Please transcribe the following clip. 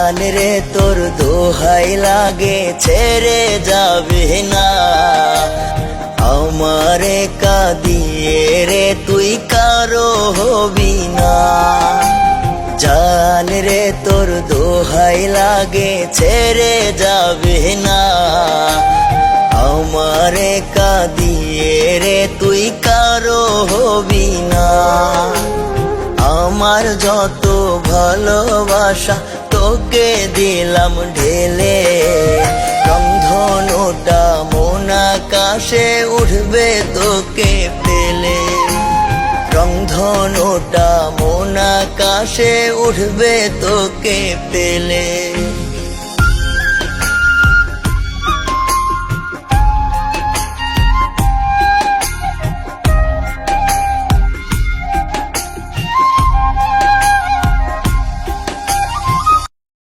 জান রে তোর দোহাই লাগে ছেড়ে যাবে না, আমারে কাঁদিয়ে রে তুই কারো হবি না। জান রে তোর দোহাই লাগে ছেড়ে যাবে না, আমারে কাঁদিয়ে রে তুই কারো হবি না। আমার যত ভালোবাসা তোকে দিলাম ঢেলে, রংধনুটা মন আকাশে উঠবে তোকে পেলে, রংধনুটা মন আকাশে উঠবে তোকে পেলে।